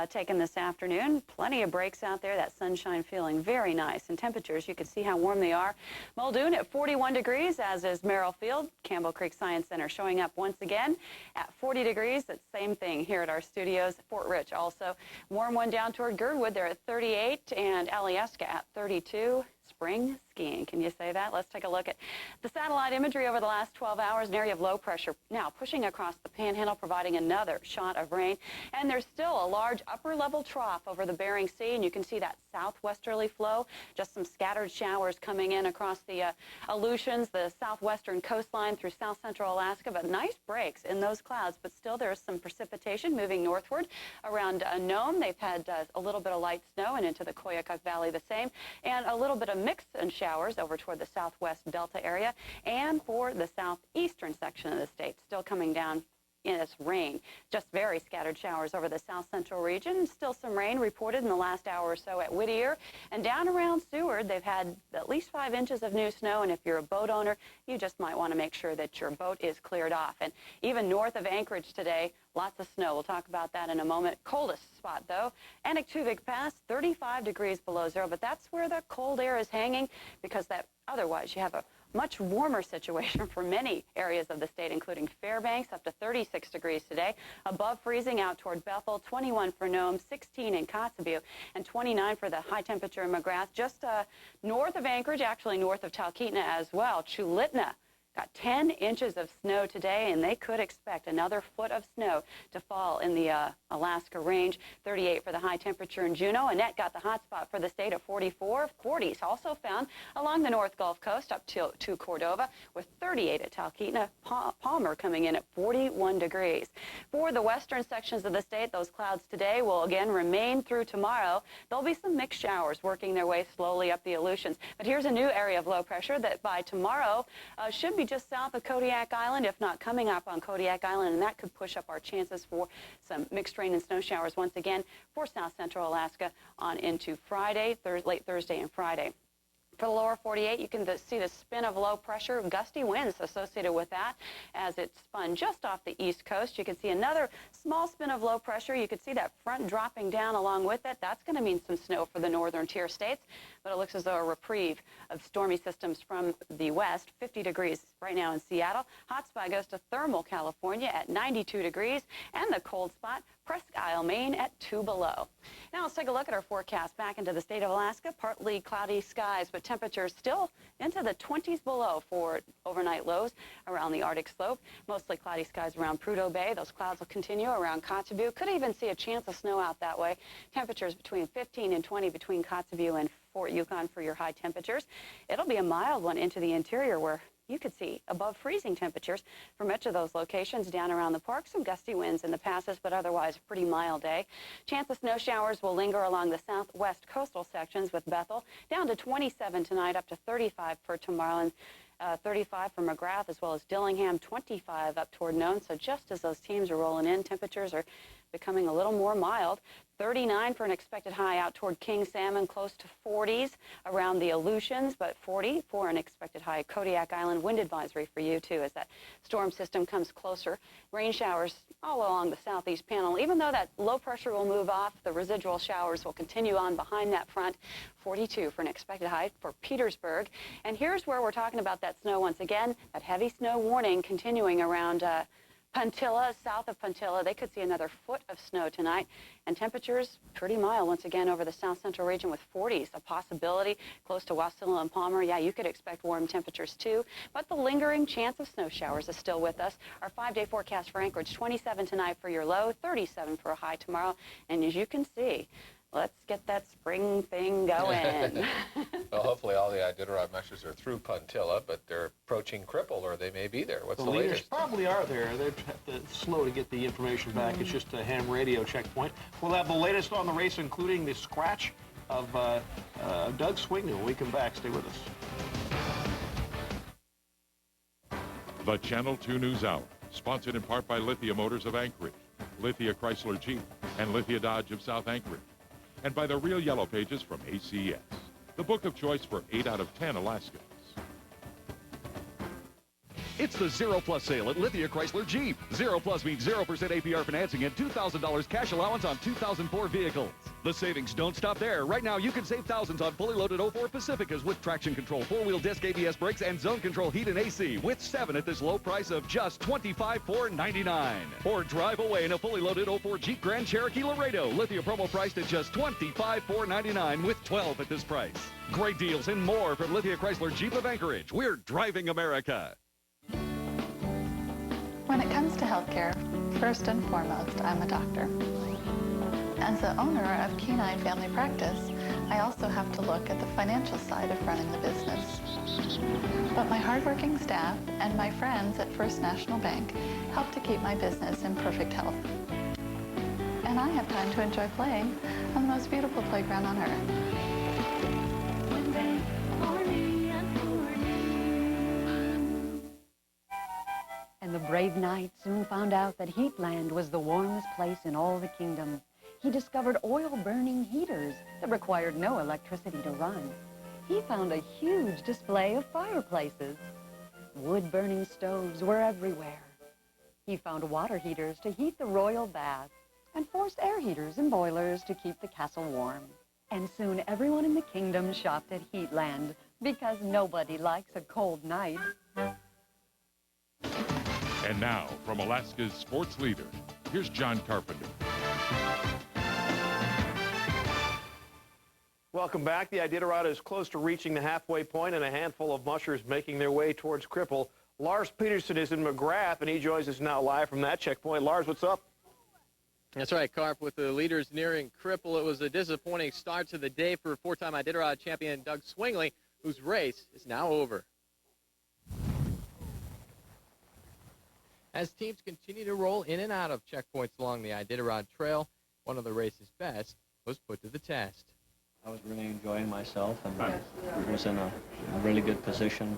taken this afternoon. Plenty of breaks out there. That sunshine feeling very nice. And temperatures, you can see how warm they are. Muldoon at 41 degrees, as is Merrill Field. Campbell Creek Science Center showing up once again at 40 degrees. That's the same thing here at our studios. Fort Rich also. Warm one down toward Girdwood. They're at 38, and Alyeska at 32. Spring skiing. Can you say that? Let's take a look at the satellite imagery over the last 12 hours. An area of low pressure now pushing across the Panhandle, providing another shot of rain. And there's still a large upper-level trough over the Bering Sea, and you can see that southwesterly flow. Just some scattered showers coming in across the Aleutians, the southwestern coastline through south-central Alaska, but nice breaks in those clouds. But still, there's some precipitation moving northward around Nome. They've had a little bit of light snow, and into the Koyukuk Valley the same, and a little bit of mix and showers over toward the southwest Delta area, and for the southeastern section of the state, still coming down in this rain. Just very scattered showers over the south central region. Still some rain reported in the last hour or so at Whittier. And down around Seward, they've had at least 5 inches of new snow. And if you're a boat owner, you just might want to make sure that your boat is cleared off. And even north of Anchorage today, lots of snow. We'll talk about that in a moment. Coldest spot, though, Anaktuvik Pass, 35 degrees below zero. But that's where the cold air is hanging, because that otherwise you have a much warmer situation for many areas of the state, including Fairbanks, up to 36 degrees today. Above freezing out toward Bethel, 21 for Nome, 16 in Kotzebue, and 29 for the high temperature in McGrath. Just north of Anchorage, actually north of Talkeetna as well. Chulitna got 10 inches of snow today, and they could expect another foot of snow to fall in the Alaska range. 38 for the high temperature in Juneau. Annette got the hot spot for the state at 44. 40s also found along the North Gulf Coast up to Cordova, with 38 at Talkeetna. Palmer coming in at 41 degrees. For the western sections of the state, those clouds today will again remain through tomorrow. There'll be some mixed showers working their way slowly up the Aleutians. But here's a new area of low pressure that by tomorrow should be just south of Kodiak Island, if not coming up on Kodiak Island, and that could push up our chances for some mixed rain and snow showers once again for south central Alaska on into Friday, late Thursday and Friday. For the lower 48, you can see the spin of low pressure, gusty winds associated with that as it spun just off the east coast. You can see another small spin of low pressure. You can see that front dropping down along with it. That's going to mean some snow for the northern tier states, but it looks as though a reprieve of stormy systems from the west. 50 degrees right now in Seattle. Hot spot goes to thermal California at 92 degrees, and the cold spot Presque Isle, Maine at 2 below. Now let's take a look at our forecast back into the state of Alaska. Partly cloudy skies, but temperatures still into the 20s below for overnight lows around the Arctic slope. Mostly cloudy skies around Prudhoe Bay. Those clouds will continue around KTUU. Could even see a chance of snow out that way. Temperatures between 15 and 20 between KTUU and Fort Yukon for your high temperatures. It'll be a mild one into the interior where you could see above freezing temperatures for much of those locations down around the park. Some gusty winds in the passes, but otherwise a pretty mild day. Chance of snow showers will linger along the southwest coastal sections with Bethel. Down to 27 tonight, up to 35 for tomorrow. And 35 for McGrath, as well as Dillingham, 25 up toward Nome. So just as those teams are rolling in, temperatures are becoming a little more mild. 39 for an expected high out toward King Salmon, close to 40s around the Aleutians, but 40 for an expected high. Kodiak Island, wind advisory for you, too, as that storm system comes closer. Rain showers all along the southeast panel. Even though that low pressure will move off, the residual showers will continue on behind that front. 42 for an expected high for Petersburg. And here's where we're talking about that snow once again. That heavy snow warning continuing around Puntilla, south of Puntilla. They could see another foot of snow tonight, and temperatures pretty mild once again over the south central region with 40s. A possibility close to Wasilla and Palmer. Yeah, you could expect warm temperatures too, but the lingering chance of snow showers is still with us. Our 5-day forecast for Anchorage, 27 tonight for your low, 37 for a high tomorrow, and as you can see, let's get that spring thing going. Well, hopefully all the Iditarod mushers are through Puntilla, but they're approaching Cripple, or they may be there. What's the leaders latest? Probably are there. They're slow to get the information back. It's just a ham radio checkpoint. We'll have the latest on the race, including the scratch of Doug Swingley. When we come back, stay with us. The Channel 2 News Hour, sponsored in part by Lithia Motors of Anchorage, Lithia Chrysler Jeep, and Lithia Dodge of South Anchorage, and by the Real Yellow Pages from ACS, the book of choice for 8 out of 10 Alaskans. It's the Zero Plus sale at Lithia Chrysler Jeep. Zero Plus means 0% APR financing and $2,000 cash allowance on 2004 vehicles. The savings don't stop there. Right now, you can save thousands on fully loaded 04 Pacificas with traction control, 4-wheel disc ABS brakes, and zone control heat and AC, with 7 at this low price of just $25,499. Or drive away in a fully loaded 04 Jeep Grand Cherokee Laredo. Lithia promo priced at just $25,499 with 12 at this price. Great deals and more from Lithia Chrysler Jeep of Anchorage. We're driving America. When it comes to healthcare, first and foremost, I'm a doctor. As the owner of Canine Family Practice, I also have to look at the financial side of running the business. But my hardworking staff and my friends at First National Bank help to keep my business in perfect health. And I have time to enjoy playing on the most beautiful playground on earth. And the brave knight soon found out that Heatland was the warmest place in all the kingdom. He discovered oil-burning heaters that required no electricity to run. He found a huge display of fireplaces. Wood-burning stoves were everywhere. He found water heaters to heat the royal bath and forced air heaters and boilers to keep the castle warm. And soon everyone in the kingdom shopped at Heatland because nobody likes a cold night. And now, from Alaska's sports leader, here's John Carpenter. Welcome back. The Iditarod is close to reaching the halfway point, and a handful of mushers making their way towards Cripple. Lars Peterson is in McGrath, and he joins us now live from that checkpoint. Lars, what's up? That's right, Carp. With the leaders nearing Cripple, it was a disappointing start to the day for four-time Iditarod champion Doug Swingley, whose race is now over. As teams continue to roll in and out of checkpoints along the Iditarod Trail, one of the race's best was put to the test. I was really enjoying myself and was in a really good position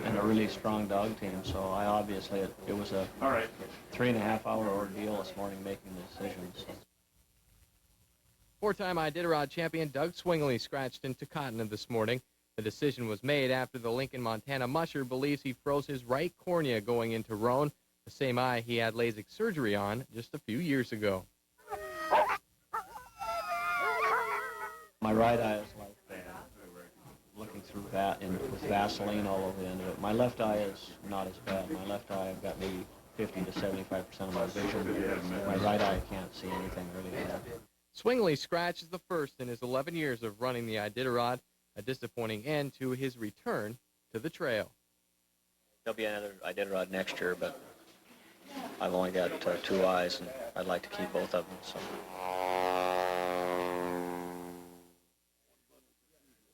and a really strong dog team. So I obviously, it was a 3.5-hour ordeal this morning making the decisions. Four-time Iditarod champion Doug Swingley scratched into Cotton this morning. The decision was made after the Lincoln, Montana musher believes he froze his right cornea going into Roan, the same eye he had LASIK surgery on just a few years ago. My right eye is like looking through that and with Vaseline all over the end of it. My left eye is not as bad. My left eye, I've got maybe 50 to 75% of my vision. My right eye can't see anything really. Swingley scratches the first in his 11 years of running the Iditarod, a disappointing end to his return to the trail. There'll be another Iditarod next year, but I've only got 2 eyes, and I'd like to keep both of them. So.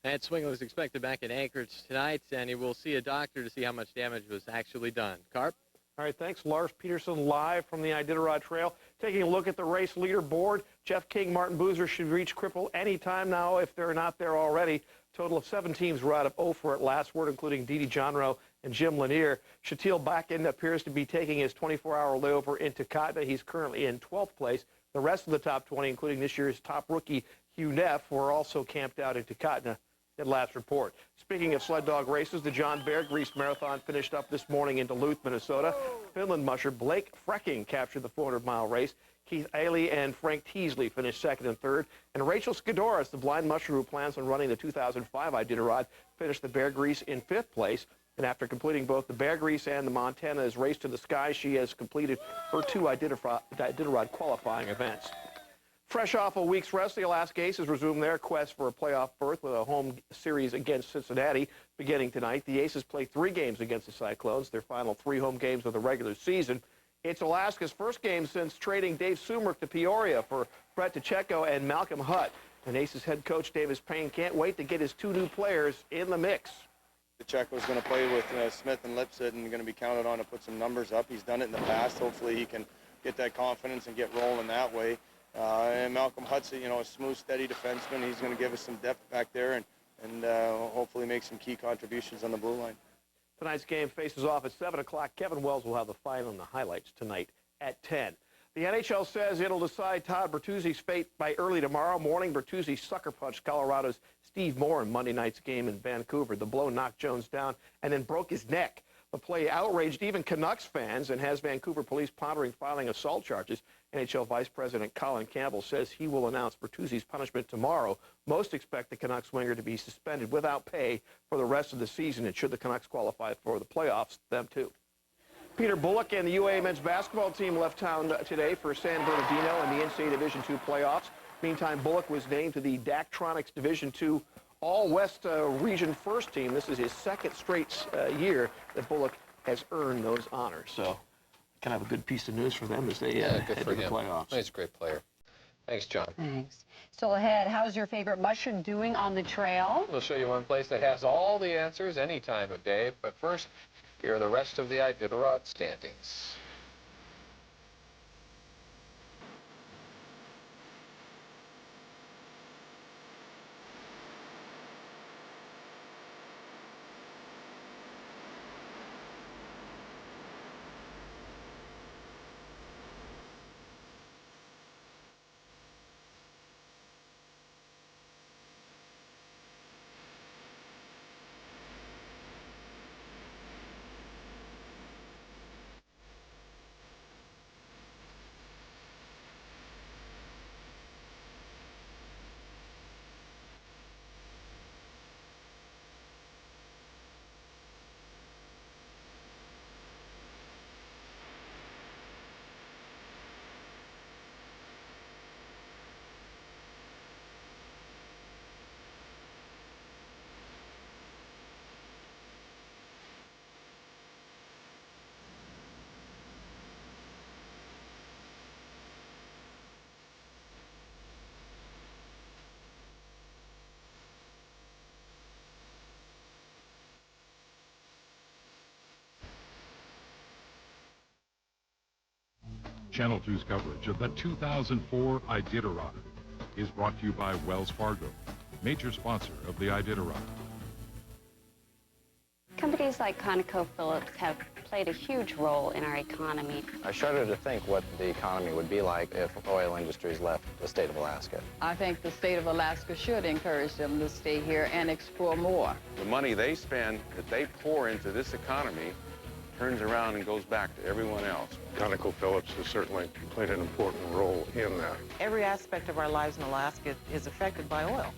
Matt Swingley is expected back in Anchorage tonight, and he will see a doctor to see how much damage was actually done. Carp? All right, thanks, Lars Peterson, live from the Iditarod Trail. Taking a look at the race leaderboard, Jeff King, Martin Boozer should reach Cripple anytime now if they're not there already. Total of 7 teams were out of Ophir at last word, including Didi Johnrow and Jim Lanier. Shatil Bakken appears to be taking his 24-hour layover into Katna. He's currently in 12th place. The rest of the top 20, including this year's top rookie, Hugh Neff, were also camped out into Katna at last report. Speaking of sled dog races, the John Bear Grease Marathon finished up this morning in Duluth, Minnesota. Finland musher Blake Frecking captured the 400-mile race. Keith Ailey and Frank Teasley finished second and third. And Rachel Skidoris, the blind musher who plans on running the 2005 Iditarod, finished the Bear Grease in 5th place. And after completing both the Bear Grease and the Montana's Race to the Sky, she has completed her 2 Iditarod qualifying events. Fresh off a week's rest, the Alaska Aces resume their quest for a playoff berth with a home series against Cincinnati beginning tonight. The Aces play 3 games against the Cyclones, their final 3 home games of the regular season. It's Alaska's first game since trading Dave Sumerk to Peoria for Brett DeCecco and Malcolm Hutt. And Aces head coach Davis Payne can't wait to get his 2 new players in the mix. DeCecco's going to play with Smith and Lipset and going to be counted on to put some numbers up. He's done it in the past. Hopefully he can get that confidence and get rolling that way. And Malcolm Hutt's, a smooth, steady defenseman. He's going to give us some depth back there and hopefully make some key contributions on the blue line. Tonight's game faces off at 7 o'clock. Kevin Wells will have the final and the highlights tonight at 10. The NHL says it'll decide Todd Bertuzzi's fate by early tomorrow morning. Bertuzzi sucker punched Colorado's Steve Moore in Monday night's game in Vancouver. The blow knocked Jones down and then broke his neck. The play outraged even Canucks fans and has Vancouver police pondering filing assault charges. NHL Vice President Colin Campbell says he will announce Bertuzzi's punishment tomorrow. Most expect the Canucks winger to be suspended without pay for the rest of the season, and should the Canucks qualify for the playoffs, them too. Peter Bullock and the UA men's basketball team left town today for San Bernardino in the NCAA Division II playoffs. Meantime, Bullock was named to the Daktronics Division II All-West Region First Team. This is his 2nd straight year that Bullock has earned those honors. So, kind of a good piece of news for them as they head to the playoffs. He's a great player. Thanks, John. Thanks. Still ahead, how's your favorite musher doing on the trail? We'll show you one place that has all the answers any time of day. But first, here are the rest of the Iditarod standings. Channel 2's coverage of the 2004 Iditarod is brought to you by Wells Fargo, major sponsor of the Iditarod. Companies like ConocoPhillips have played a huge role in our economy. I shudder to think what the economy would be like if oil industries left the state of Alaska. I think the state of Alaska should encourage them to stay here and explore more. The money they spend, that they pour into this economy, turns around and goes back to everyone else. ConocoPhillips has certainly played an important role in that. Every aspect of our lives in Alaska is affected by oil.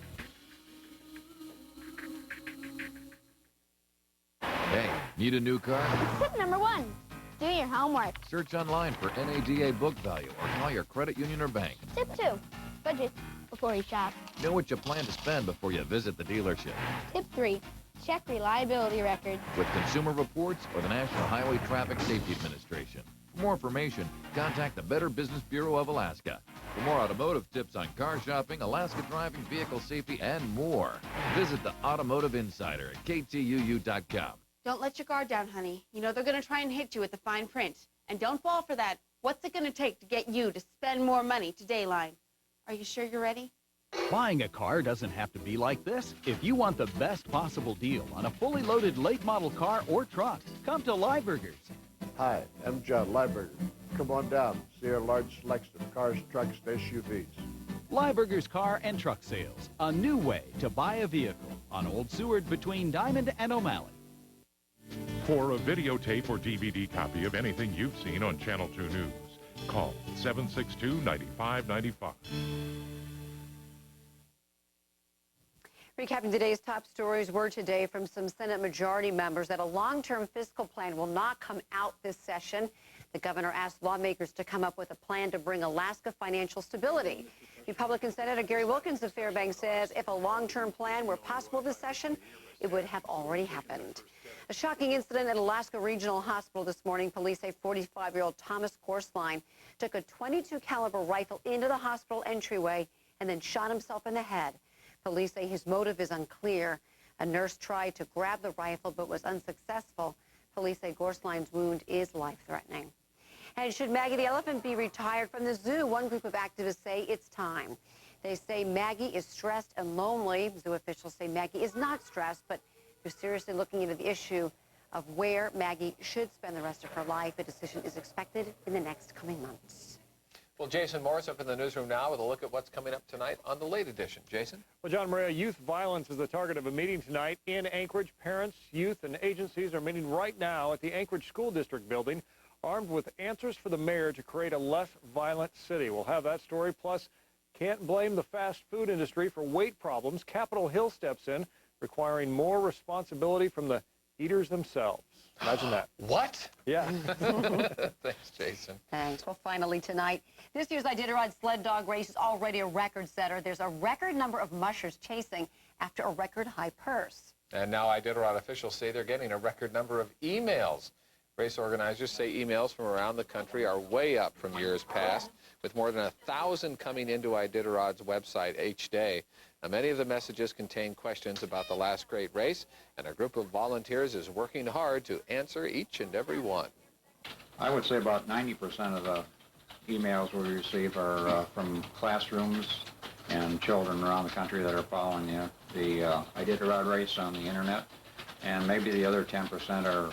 Hey, need a new car? Tip number 1. Do your homework. Search online for NADA book value or call your credit union or bank. Tip 2. Budget before you shop. Know what you plan to spend before you visit the dealership. Tip 3. Check reliability records. With Consumer Reports or the National Highway Traffic Safety Administration. For more information, contact the Better Business Bureau of Alaska. For more automotive tips on car shopping, Alaska driving, vehicle safety, and more, visit the Automotive Insider at KTUU.com. Don't let your guard down, honey. You know they're going to try and hit you with the fine print. And don't fall for that. What's it going to take to get you to spend more money today line? Are you sure you're ready? Buying a car doesn't have to be like this. If you want the best possible deal on a fully loaded late model car or truck, come to Lieberger's. Hi, I'm John Lieberger. Come on down, see our large selection of cars, trucks, and SUVs. Lieberger's Car and Truck Sales, a new way to buy a vehicle on Old Seward between Diamond and O'Malley. For a videotape or DVD copy of anything you've seen on Channel 2 News, call 762-9595. Recapping today's top stories, word today from some Senate Majority members that a long-term fiscal plan will not come out this session. The governor asked lawmakers to come up with a plan to bring Alaska financial stability. Republican Senator Gary Wilkins of Fairbanks says if a long-term plan were possible this session, it would have already happened. A shocking incident at Alaska Regional Hospital this morning. Police say 45-year-old Thomas Gorsline took a .22 caliber rifle into the hospital entryway and then shot himself in the head. Police say his motive is unclear. A nurse tried to grab the rifle but was unsuccessful. Police say Gorsline's wound is life-threatening. And should Maggie the elephant be retired from the zoo? One group of activists say it's time. They say Maggie is stressed and lonely. Zoo officials say Maggie is not stressed, but they're seriously looking into the issue of where Maggie should spend the rest of her life. A decision is expected in the next coming months. Well, Jason Morris up in the newsroom now with a look at what's coming up tonight on the late edition. Jason? Well, John Maria, youth violence is the target of a meeting tonight in Anchorage. Parents, youth, and agencies are meeting right now at the Anchorage School District building, armed with answers for the mayor to create a less violent city. We'll have that story. Plus, can't blame the fast food industry for weight problems. Capitol Hill steps in, requiring more responsibility from the eaters themselves. Imagine that. What? Yeah. Thanks, Jason. Thanks. Well, finally tonight, this year's Iditarod sled dog race is already a record setter. There's a record number of mushers chasing after a record high purse. And now Iditarod officials say they're getting a record number of emails. Race organizers say emails from around the country are way up from years past, with more than 1,000 coming into Iditarod's website each day. Now, many of the messages contain questions about the last great race, and a group of volunteers is working hard to answer each and every one. I would say about 90% of the emails we receive are from classrooms and children around the country that are following the Iditarod race on the internet, and maybe the other 10% are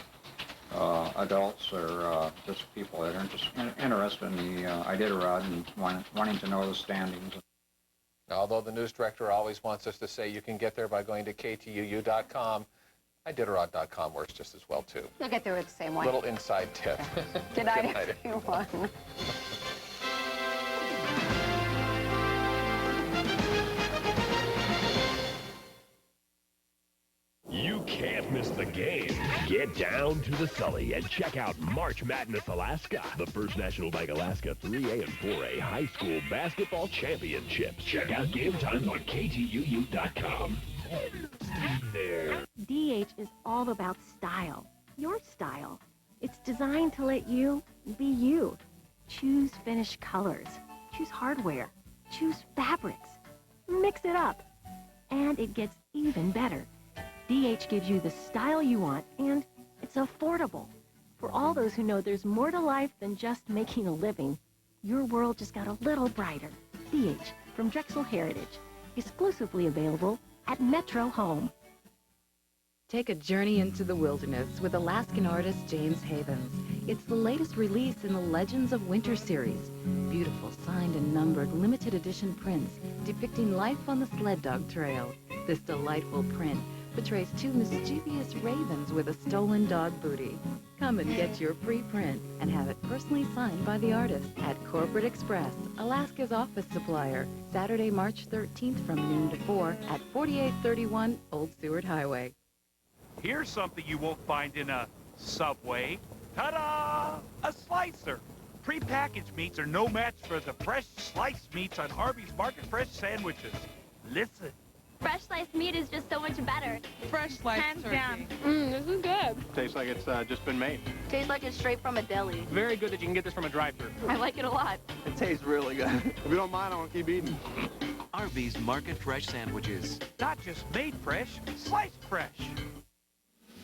adults or just people that are interested in the Iditarod and wanting to know the standings. Although the news director always wants us to say you can get there by going to KTUU.com, Iditarod.com works just as well, too. You'll get there the same way. Little inside tip. Good night, everyone. You can't miss the game. Get down to the Sully and check out March Madness Alaska, the First National Bank Alaska 3A and 4A High School Basketball Championships. Check out game times on KTUU.com. There. DH is all about style. Your style. It's designed to let you be you. Choose finished colors. Choose hardware. Choose fabrics. Mix it up. And it gets even better. DH gives you the style you want, and it's affordable. For all those who know there's more to life than just making a living, your world just got a little brighter. DH from Drexel Heritage, exclusively available at Metro Home. Take a journey into the wilderness with Alaskan artist James Havens. It's the latest release in the Legends of Winter series. Beautiful signed and numbered limited edition prints depicting life on the sled dog trail. This delightful print portrays two mischievous ravens with a stolen dog booty. Come and get your free print and have it personally signed by the artist at Corporate Express, Alaska's office supplier, Saturday, March 13th from noon to 4 at 4831 Old Seward Highway. Here's something you won't find in a Subway, Ta-da! A slicer. Prepackaged meats are no match for the fresh sliced meats on Arby's Market Fresh sandwiches. Listen. Fresh sliced meat is just so much better. Fresh sliced Hands turkey. down. This is good. Tastes like it's just been made. Tastes like it's straight from a deli. Very good that you can get this from a drive-thru. I like it a lot. It tastes really good. If you don't mind, I want to keep eating. Arby's Market Fresh sandwiches. Not just made fresh, sliced fresh.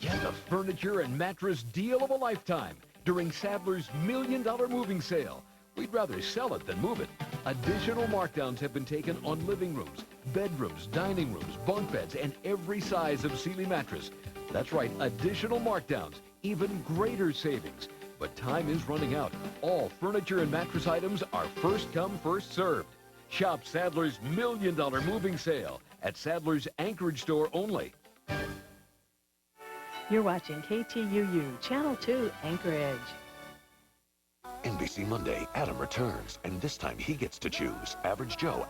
Get the furniture and mattress deal of a lifetime during Sadler's $1 Million Moving Sale. We'd rather sell it than move it. Additional markdowns have been taken on living rooms, bedrooms, dining rooms, bunk beds, and every size of Sealy mattress. That's right, additional markdowns, even greater savings. But time is running out. All furniture and mattress items are first come, first served. Shop Sadler's $1 Million Moving Sale at Sadler's Anchorage store only. You're watching KTUU, Channel 2, Anchorage. NBC Monday, Adam returns, and this time he gets to choose. Average Joe